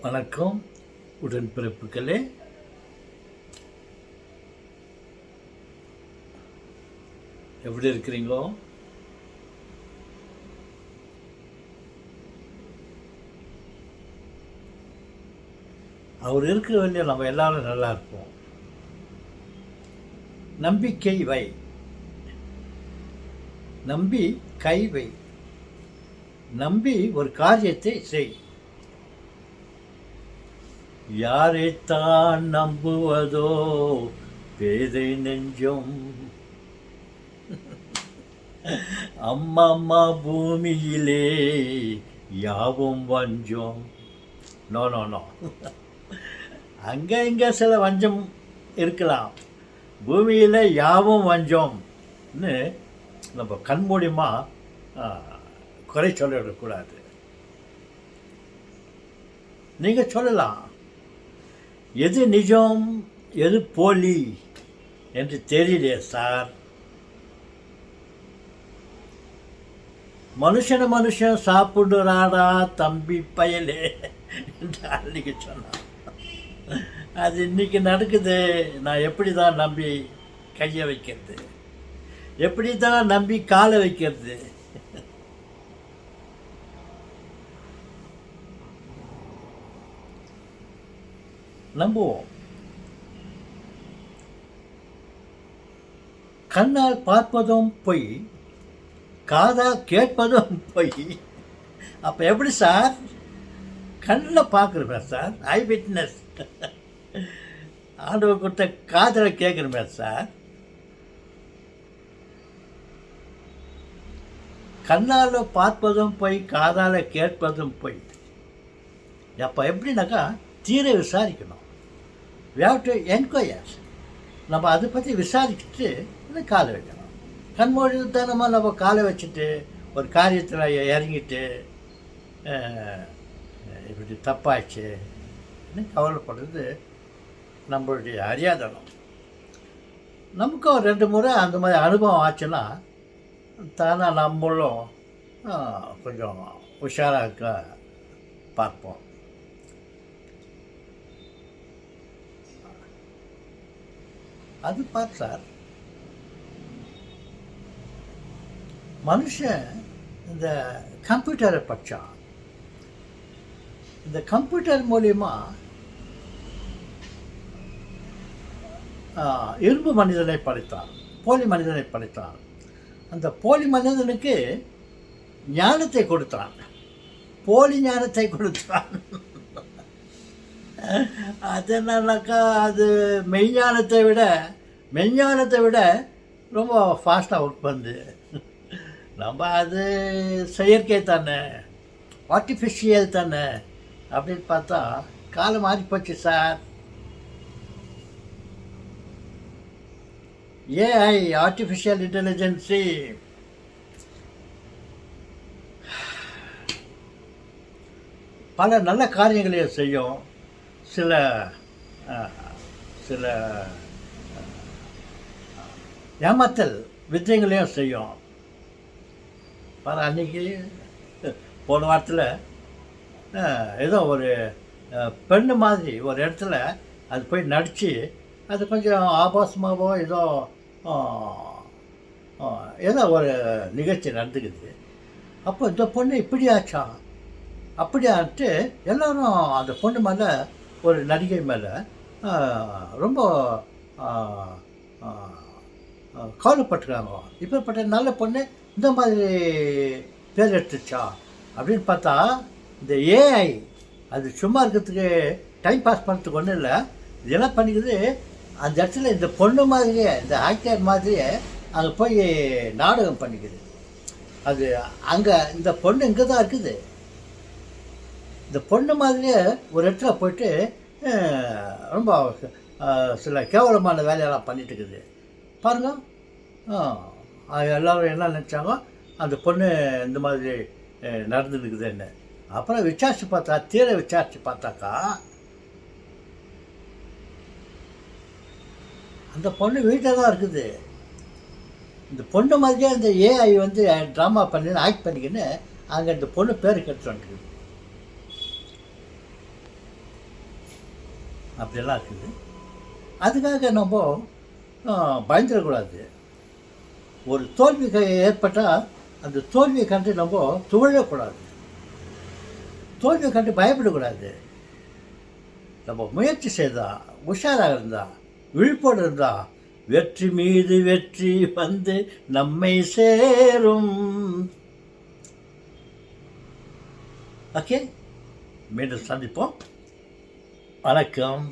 வணக்கம் உடன்பிறப்புகளே. எப்படி இருக்கிறீங்களோ? அவர் இருக்கிற வழியில் நம்ம எல்லாரும் நல்லா இருப்போம். நம்பிக்கை வை, நம்பி கை வை, நம்பி ஒரு காரியத்தை செய். யாரைத்தான் நம்புவதோ பேதை நெஞ்சம், அம்மம்மா பூமியிலே யாவும் வஞ்சம். நோ நோ நோ, அங்கே இங்கே சில வஞ்சம் இருக்கலாம், பூமியில் யாவும் வஞ்சம்னு நம்ம கண்மூடியமாக குறை சொல்லிடக்கூடாது. நீங்கள் சொல்லலாம், எது நிஜம் எது போலி என்று தெரியலையே சார். மனுஷன் சாப்பிடுறாடா தம்பி பயலே என்று அன்னைக்கு சொன்னான். அது இன்னைக்கு நடக்குது. நான் எப்படி தான் நம்பி கையை வைக்கிறது, எப்படி தான் நம்பி காலை வைக்கிறது? நம்புவோம். கண்ணால் பார்ப்பதும் பொய், காதால் கேட்பதும் பொய். அப்போ எப்படி சார்? கண்ணில் பார்க்குறமே சார், ஐ விட்னஸ். ஆண்டவர் கொடுத்த காதில் கேட்குறமே சார். கண்ணால் பார்ப்பதும் பொய், காதால் கேட்பதும் பொய். அப்போ எப்படின்னாக்கா தீர விசாரிக்கணும். We have to enquire. நம்ம அதை பற்றி விசாரிச்சுட்டு காலை வைக்கணும். கண்மூடித்தனமாக நம்ம காலை வச்சுட்டு ஒரு காரியத்தில் இறங்கிட்டு இப்படி தப்பாச்சு கவலைப்படுறது நம்மளுடைய அறியாதனம். நமக்கும் 2 முறை அந்த மாதிரி அனுபவம் ஆச்சுன்னா தானாக நம்மளும் கொஞ்சம் உஷாராக பார்ப்போம். அது பார்த்து சார், மனுஷன் இந்த கம்ப்யூட்டரை படித்தான். இந்த கம்ப்யூட்டர் மூலிமா இரும்பு மனிதனை படைத்தான், போலி மனிதனை படைத்தான். அந்த போலி மனிதனுக்கு ஞானத்தை கொடுத்தான், போலி ஞானத்தை கொடுத்தான். அது என்னன்னாக்கா அது மெய்ஞானத்தை விட ரொம்ப ஃபாஸ்ட்டாக ஒர்க் பண்ணுது. நம்ம அது செயற்கை தானே, ஆர்டிஃபிஷியல் தானே அப்படின்னு பார்த்தா காலம் மாறி போச்சு சார். ஏஐ, ஆர்டிஃபிஷியல் இன்டெலிஜென்சி, பல நல்ல காரியங்களையும் செய்யும், சில ஏமாத்தல் வித்தைகளையும் செய்யும். அன்றைக்கி போன வாரத்தில் ஏதோ ஒரு பெண்ணு மாதிரி ஒரு இடத்துல அது போய் நடித்து அது கொஞ்சம் ஆபாசமாகவோ ஏதோ ஒரு நிகழ்ச்சி நடந்துக்குது. அப்போ இந்த பொண்ணு இப்படி ஆச்சா அப்படியான்ட்டு எல்லோரும் அந்த பொண்ணு மேலே, ஒரு நடிகை மேலே ரொம்ப கவலைப்பட்டுருக்காங்க. இப்படிப்பட்ட நல்ல பொண்ணு இந்த மாதிரி பேர் எடுத்துச்சா அப்படின்னு பார்த்தா இந்த ஏஐ அது சும்மா இருக்கிறதுக்கு டைம் பாஸ் பண்ணுறதுக்கு ஒன்றும் இல்லை. இது என்ன பண்ணிக்குது, அந்த இடத்துல இந்த பொண்ணு மாதிரியே, இந்த ஆக்டர் மாதிரியே அங்கே போய் நாடகம் பண்ணிக்குது. அது அங்கே இந்த பொண்ணு இங்கே தான் இருக்குது. இந்த பொண்ணு மாதிரியே ஒரு இடத்துல போய்ட்டு ரொம்ப சில கேவலமான வேலையெல்லாம் பண்ணிட்டு இருக்குது பாருங்கள். எல்லோரும் என்ன நினச்சாங்க, அந்த பொண்ணு இந்த மாதிரி நடந்துருக்குதுன்னு. அப்புறம் விசாரித்து பார்த்தா, விசாரித்து பார்த்தாக்கா அந்த பொண்ணு வீட்டில் தான் இருக்குது. இந்த பொண்ணு மாதிரியே அந்த ஏஐ வந்து ட்ராமா பண்ணி ஆக்ட் பண்ணிக்கின்னு அங்கே இந்த பொண்ணு பேர் கெட்டு வந்துருக்குது. அப்படியெல்லாம் இருக்குது. அதுக்காக நம்ம பயந்துடக்கூடாது. ஒரு தோல்வி ஏற்பட்டால் அந்த தோல்வியை கண்டு நம்ம துவழக்கூடாது, தோல்வியை கண்டு பயப்படக்கூடாது. நம்ம முயற்சி செய்தால், உஷாராக இருந்தால், விழிப்போடு இருந்தால் வெற்றி மீது வெற்றி வந்து நம்மை சேரும். ஓகே, மீண்டும் சந்திப்போம். வணக்கம்.